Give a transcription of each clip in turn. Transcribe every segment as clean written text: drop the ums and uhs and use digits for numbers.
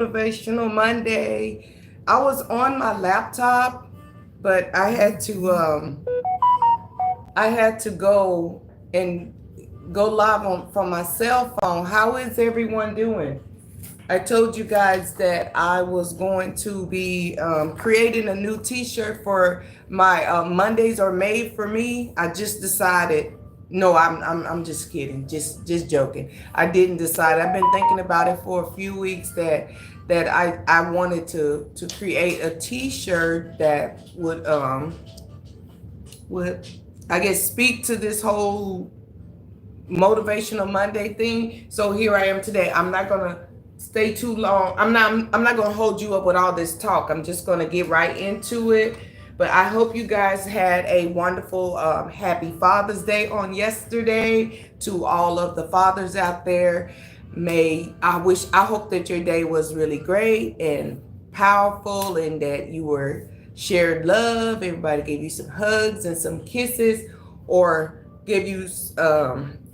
Motivational Monday. I was on my laptop, but I had to go and go live on from my cell phone. How is everyone doing? I told you guys that I was going to be creating a new T-shirt for my Mondays are made for me. I just decided. No, I'm just kidding. Just joking. I didn't decide. I've been thinking about it for a few weeks that I wanted to create a T-shirt that would I guess speak to this whole motivational Monday thing. So here I am today. I'm not gonna stay too long. I'm not gonna hold you up with all this talk. I'm just gonna get right into it. But I hope you guys had a wonderful happy Father's Day on yesterday. To all of the fathers out there, I hope that your day was really great and powerful, and that you were shared love. Everybody gave you some hugs and some kisses, or gave you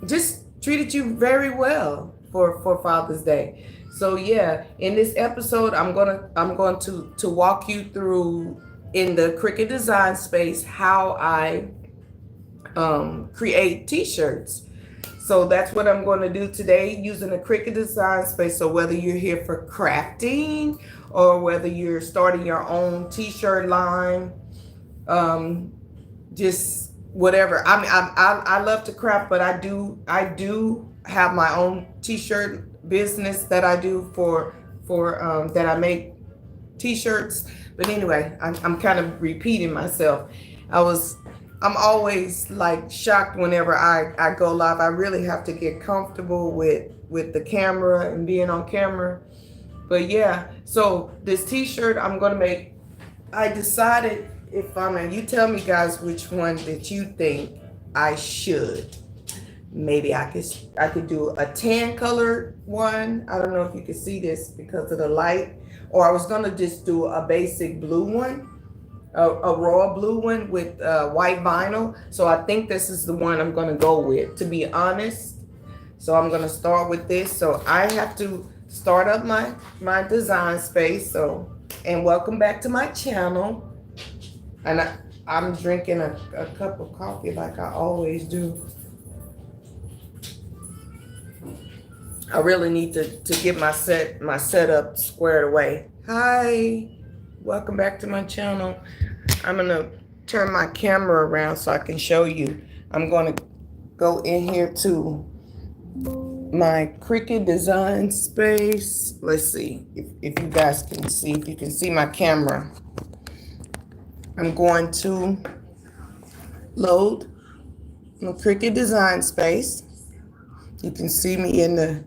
just treated you very well for Father's Day. So yeah, in this episode, I'm going to walk you through in the Cricut Design Space how I create T-shirts. So that's what I'm going to do today using the Cricut Design Space. So whether you're here for crafting or whether you're starting your own T-shirt line, um, just whatever. I mean, I love to craft, but I do have my own T-shirt business that I do for that I make T-shirts. But anyway, I'm kind of repeating myself. I was I'm always like shocked whenever I go live. I really have to get comfortable with the camera and being on camera. But yeah, so this T-shirt I'm gonna make. I decided, if I'm and you tell me guys which one that you think I should. Maybe I could do a tan colored one. I don't know if you can see this because of the light. Or I was gonna just do a basic blue one, a raw blue one with white vinyl. So I think this is the one I'm gonna go with, to be honest. So I'm gonna start with this. So I have to start up my design space. So, and welcome back to my channel. And I'm drinking a cup of coffee like I always do. I really need to get my setup squared away. Hi, welcome back to my channel. I'm gonna turn my camera around so I can show you. I'm gonna go in here to my Cricut Design Space. Let's see if you guys can see, if you can see my camera. I'm going to load my Cricut Design Space. You can see me in the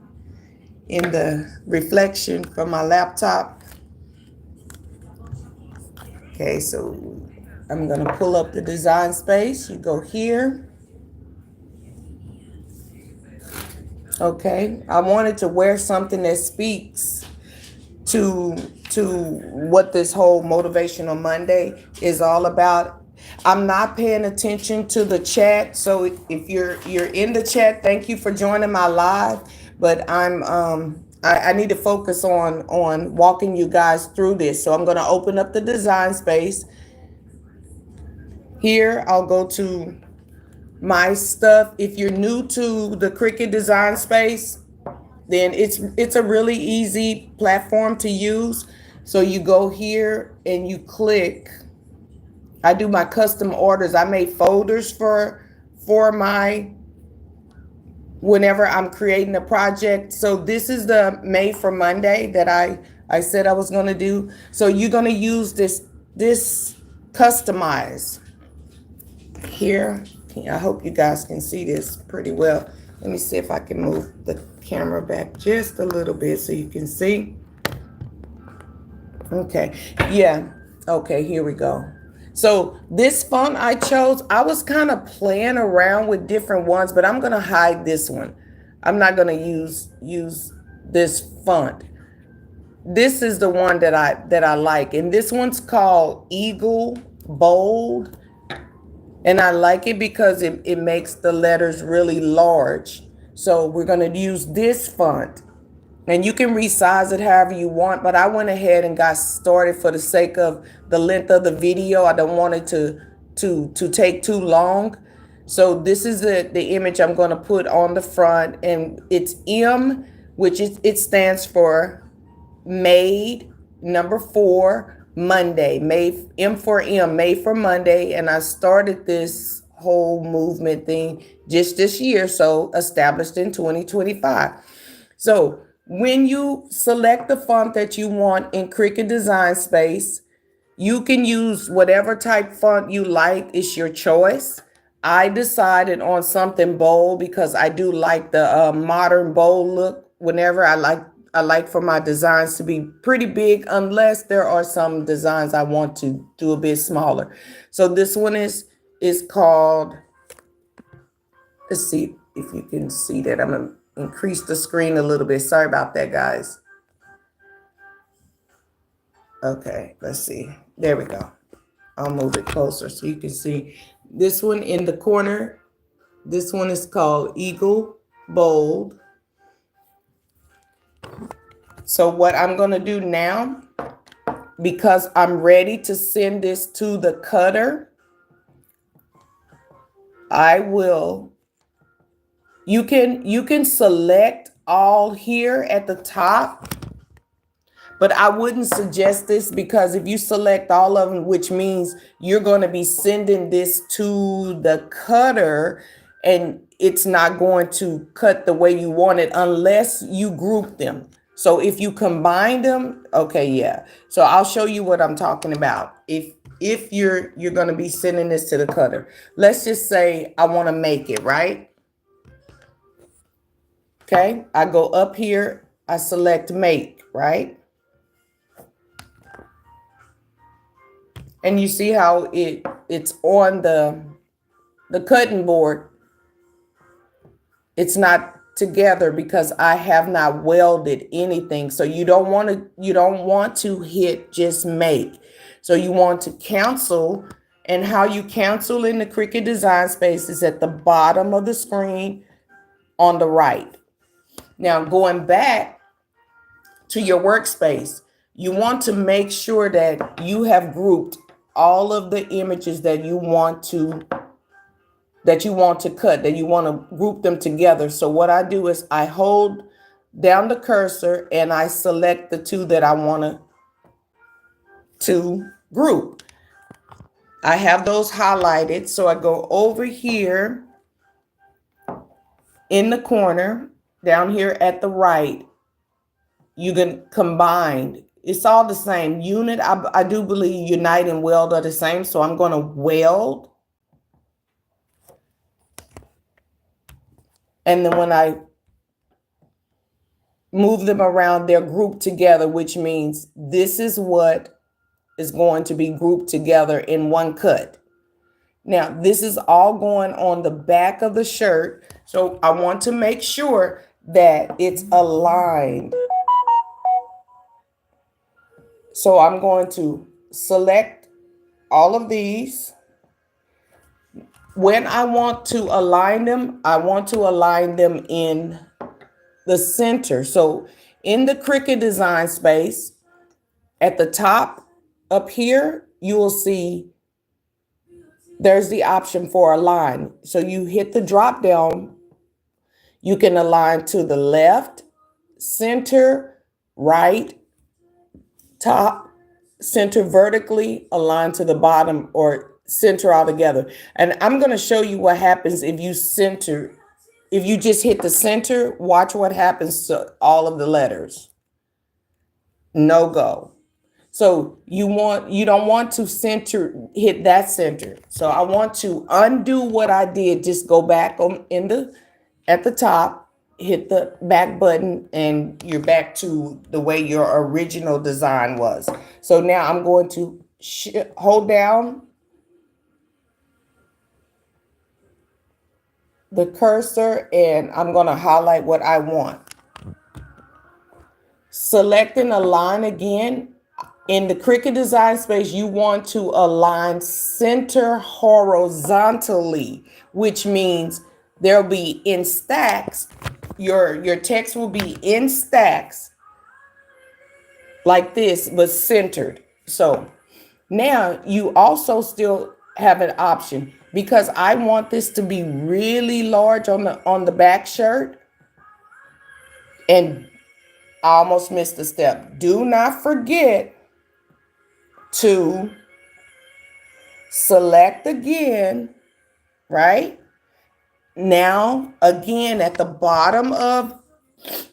reflection from my laptop. Okay, so I'm gonna pull up the design space. You go here. Okay, I wanted to wear something that speaks to what this whole Motivational Monday is all about. I'm not paying attention to the chat, so if you're in the chat, thank you for joining my live. But I need to focus on walking you guys through this. So I'm going to open up the design space. Here I'll go to my stuff. If you're new to the Cricut Design Space, then it's a really easy platform to use. So you go here and you click. I do my custom orders. I made folders for my whenever I'm creating a project. So this is the Made for Monday that I said I was going to do. So you're going to use this customize here. I hope you guys can see this pretty well. Let me see if I can move the camera back just a little bit so you can see. Okay, yeah, okay, here we go. So this font I chose, I was kind of playing around with different ones, but I'm gonna hide this one. I'm not gonna use this font. This is the one that I like, and this one's called Eagle Bold. And I like it because it makes the letters really large. So we're going to use this font. And you can resize it however you want, but I went ahead and got started for the sake of the length of the video. I don't want it to take too long. So this is the image I'm going to put on the front, and it's M, which is, it stands for made, number 4, Monday, made, M4M, made for Monday. And I started this whole movement thing just this year, so established in 2025. So when you select the font that you want in Cricut Design Space, you can use whatever type font you like. It's your choice. I decided on something bold because I do like the modern bold look. Whenever I like for my designs to be pretty big, unless there are some designs I want to do a bit smaller. So this one is called, let's see if you can see that. I'm gonna increase the screen a little bit. Sorry about that, guys. Okay, let's see. There we go. I'll move it closer so you can see. This one in the corner, this one is called Eagle Bold. So what I'm going to do now, because I'm ready to send this to the cutter, I will, you can select all here at the top, but I wouldn't suggest this, because if you select all of them, which means you're going to be sending this to the cutter and it's not going to cut the way you want it unless you group them. So if you combine them, okay, yeah. So I'll show you what I'm talking about. If you're going to be sending this to the cutter, let's just say I want to make it, right? Okay, I go up here, I select make, right? And you see how it's on the cutting board. It's not together because I have not welded anything. So you don't want to hit just make. So you want to cancel, and how you cancel in the Cricut Design Space is at the bottom of the screen on the right. Now going back to your workspace, you want to make sure that you have grouped all of the images that you want to cut, that you want to group them together. So what I do is I hold down the cursor and I select the two that I want to group. I have those highlighted. So I go over here in the corner, down here at the right. You can combine. It's all the same unit. I do believe unite and weld are the same. So I'm going to weld. And then when I move them around, they're grouped together, which means this is what is going to be grouped together in one cut. Now, this is all going on the back of the shirt. So I want to make sure that it's aligned. So I'm going to select all of these. When I want to align them, I want to align them in the center. So in the Cricut Design Space, at the top up here, you will see there's the option for align. So you hit the drop down. You can align to the left, center, right, top, center vertically, align to the bottom, or center all together. And I'm going to show you what happens if you center. If you just hit the center, watch what happens to all of the letters. No go. So you don't want to hit that center. So I want to undo what I did. Just go back at the top, hit the back button, and you're back to the way your original design was. So now I'm going to hold down the cursor and I'm going to highlight what I want. Selecting align again. In the Cricut Design Space, you want to align center horizontally, which means there'll be in stacks. your text will be in stacks like this, but centered. So now you also still have an option, because I want this to be really large on the back shirt. And I almost missed a step. Do not forget to select again, right? Now, again, at the bottom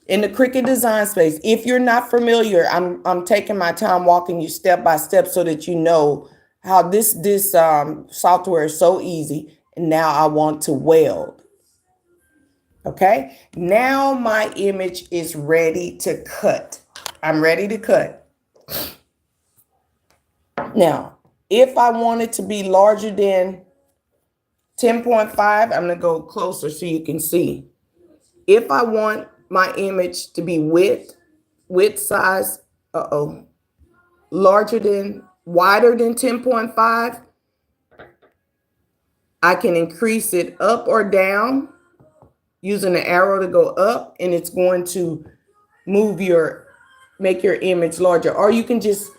in the Cricut Design Space, if you're not familiar, I'm taking my time walking you step by step so that you know how this software is so easy. And now I want to weld. Okay, now my image is ready to cut. I'm ready to cut. Now, if I want it to be larger than 10.5, I'm going to go closer so you can see. If I want my image to be width size, wider than 10.5, I can increase it up or down using the arrow to go up, and it's going to make your image larger. Or you can just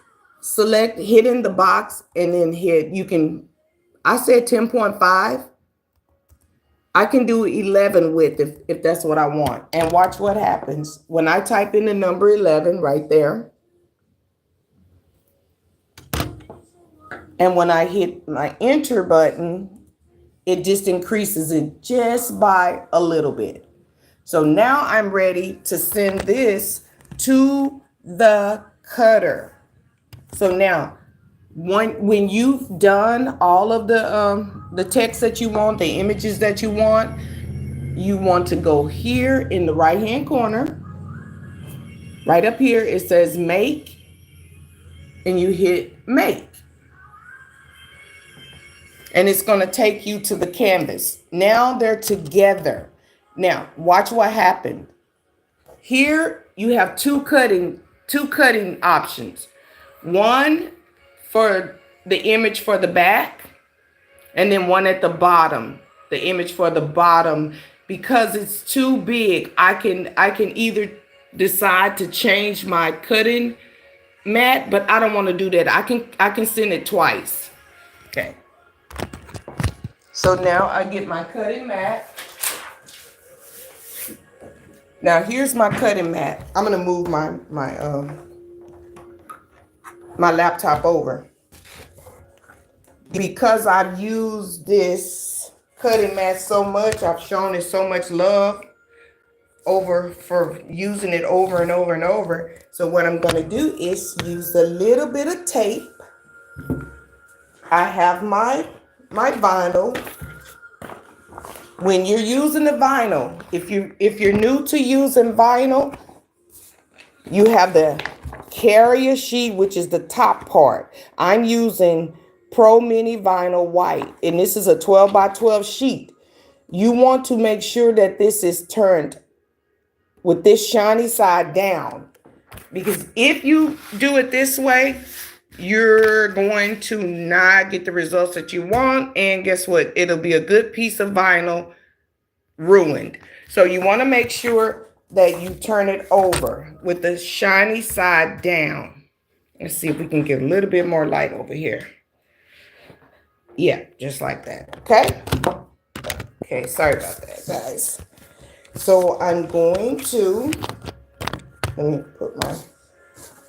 hit in the box and then I said 10.5. I can do 11 width if that's what I want. And watch what happens when I type in the number 11 right there. And when I hit my enter button, it just increases it just by a little bit. So now I'm ready to send this to the cutter. So now, when you've done all of the text that you want, the images that you want to go here in the right hand corner. Right up here, it says make, and you hit make. And it's going to take you to the canvas. Now they're together. Now, watch what happened. Here you have two cutting options. One for the image for the back, and then one at the bottom, the image for the bottom. Because it's too big, I can either decide to change my cutting mat, but I don't want to do that. I can send it twice. Okay. So now I get my cutting mat. Now here's my cutting mat. I'm gonna move my laptop over, because I've used this cutting mat so much. I've shown it so much love for using it over and over and over. So what I'm gonna do is use a little bit of tape. I have my vinyl. When you're using the vinyl, if you're new to using vinyl, you have the carrier sheet, which is the top part. I'm using Pro Mini Vinyl White, and this is a 12 by 12 sheet. You want to make sure that this is turned with this shiny side down, because if you do it this way, you're going to not get the results that you want. And guess what? It'll be a good piece of vinyl ruined. So you want to make sure that you turn it over with the shiny side down. Let's see if we can get a little bit more light over here. Yeah, just like that. Okay. Okay, sorry about that, guys. So I'm going to, let me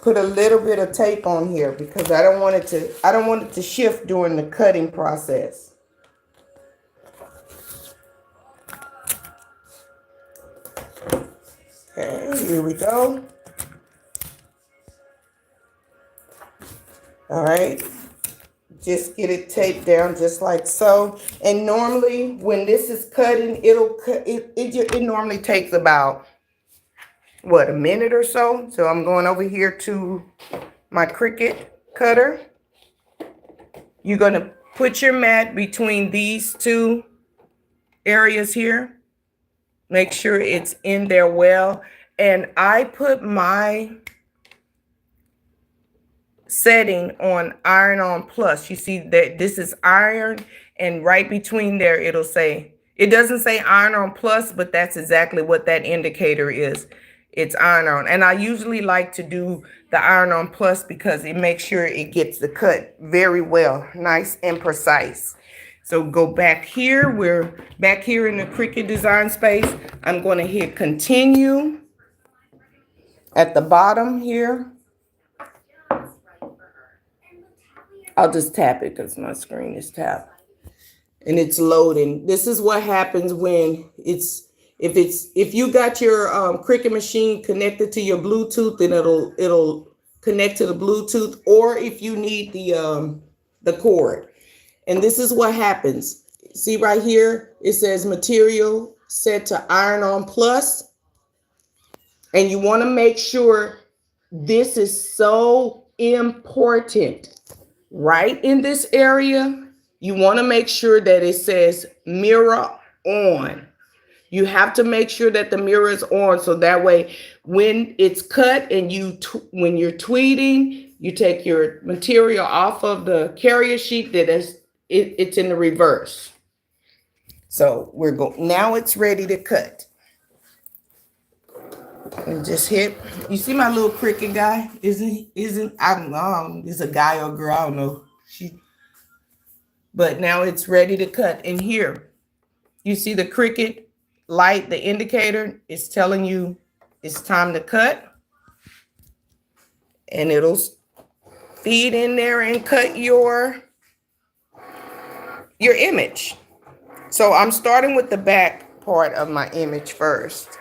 put a little bit of tape on here, because I don't want it to shift during the cutting process. Okay, here we go. All right, just get it taped down just like so. And normally when this is cutting, it normally takes about, what, a minute or so. So I'm going over here to my Cricut cutter. You're going to put your mat between these two areas here. Make sure it's in there well. And I put my setting on iron on plus. You see that this is iron, and right between there it'll say It doesn't say iron on plus, but that's exactly what that indicator is. It's iron on. And I usually like to do the iron on plus because it makes sure it gets the cut very well, nice and precise. So go back here. We're back here in the Cricut Design Space. I'm going to hit continue at the bottom here. I'll just tap it because my screen is tapped. And it's loading. This is what happens when if you got your Cricut machine connected to your Bluetooth, then it'll connect to the Bluetooth, or if you need the cord. And this is what happens. See right here, it says material set to iron on plus, and you want to make sure this is so important. Right in this area, you want to make sure that it says mirror on. You have to make sure that the mirror is on, so that way when it's cut and when you're tweeting, you take your material off of the carrier sheet that it's in the reverse. So we're going now. It's ready to cut. And just hit. You see my little Cricut guy? Isn't I don't know. Is a guy or girl? I don't know. But now it's ready to cut. And here, you see the Cricut light, the indicator is telling you it's time to cut. And it'll feed in there and cut your image. So I'm starting with the back part of my image first.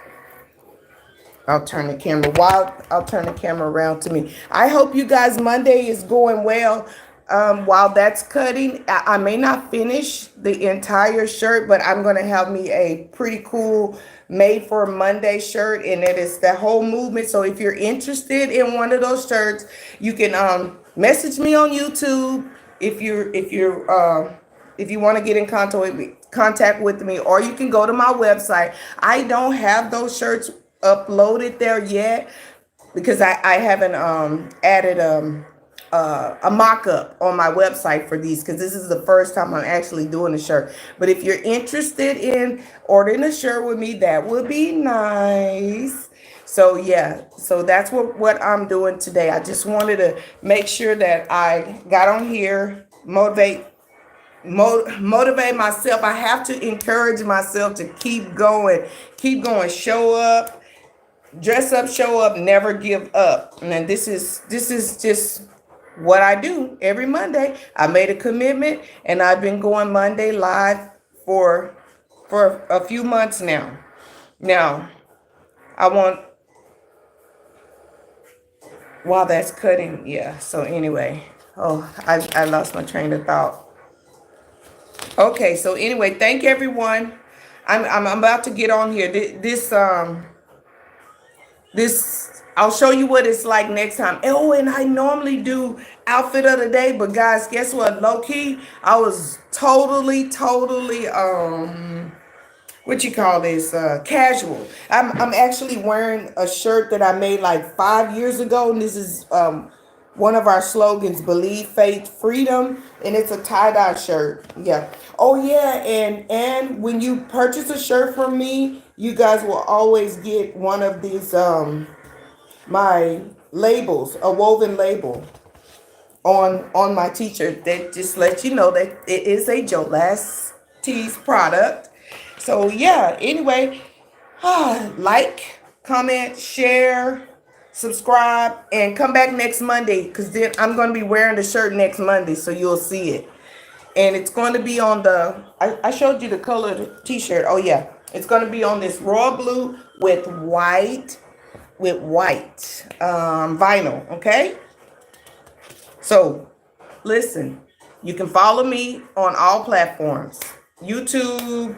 I'll turn the camera around to me. I hope you guys Monday is going well. While that's cutting, I may not finish the entire shirt, but I'm going to have me a pretty cool made for Monday shirt, and it is the whole movement. So if you're interested in one of those shirts, you can message me on YouTube if you want to get in contact with me, or you can go to my website. I don't have those shirts uploaded there yet because I haven't added a mock-up on my website for these, because this is the first time I'm actually doing a shirt. But if you're interested in ordering a shirt with me, that would be nice. So yeah, so that's what I'm doing today. I just wanted to make sure that I got on here, motivate myself. I have to encourage myself to keep going, show up, dress up, show up, never give up. And this is just what I do every Monday. I made a commitment, and I've been going Monday live for a few months now. Now, while that's cutting, yeah. So anyway, I lost my train of thought. Okay, so anyway, thank everyone. I'm about to get on here. This I'll show you what it's like next time. Oh, and I normally do outfit of the day, but guys, guess what? Low key, I was totally what you call this, casual. I'm actually wearing a shirt that I made like 5 years ago, and this is one of our slogans, believe, faith, freedom, and it's a tie-dye shirt. Yeah. Oh yeah, and when you purchase a shirt from me, you guys will always get one of these my labels, a woven label on my t-shirt that just lets you know that it is a JOLAS Tees product. So yeah, anyway, like, comment, share, subscribe, and come back next Monday, because then I'm going to be wearing the shirt next Monday, so you'll see it. And it's going to be on I showed you the color of the t-shirt. Oh yeah, it's going to be on this royal blue with white vinyl. Okay, so listen, you can follow me on all platforms: YouTube,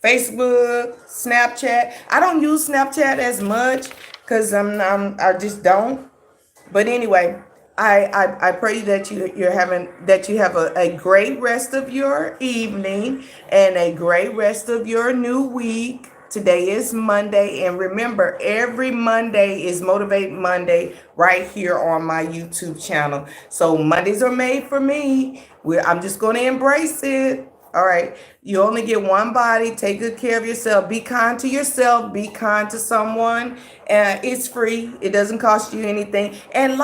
Facebook, Snapchat. I don't use Snapchat as much because I just don't. But anyway, I pray that you have a great rest of your evening and a great rest of your new week. Today is Monday, and remember, every Monday is Motivate Monday right here on my YouTube channel. So Mondays are made for me. I'm just going to embrace it. All right. You only get one body. Take good care of yourself. Be kind to yourself. Be kind to someone. It's free. It doesn't cost you anything. And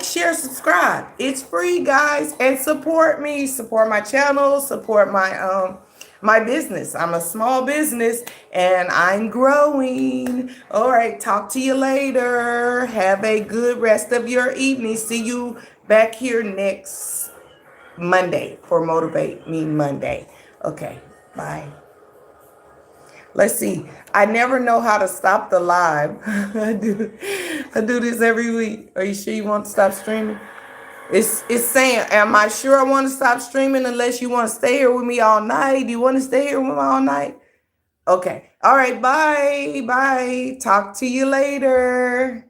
share, subscribe. It's free, guys. And support me. Support my channel. Support my business. I'm a small business and I'm growing. All right. Talk to you later. Have a good rest of your evening. See you back here next Monday for Motivate Me Monday. Okay, bye. Let's see. I never know how to stop the live. I do this every week. Are you sure you want to stop streaming? It's saying, am I sure I want to stop streaming unless you want to stay here with me all night? Do you want to stay here with me all night? Okay. All right. Bye. Bye. Talk to you later.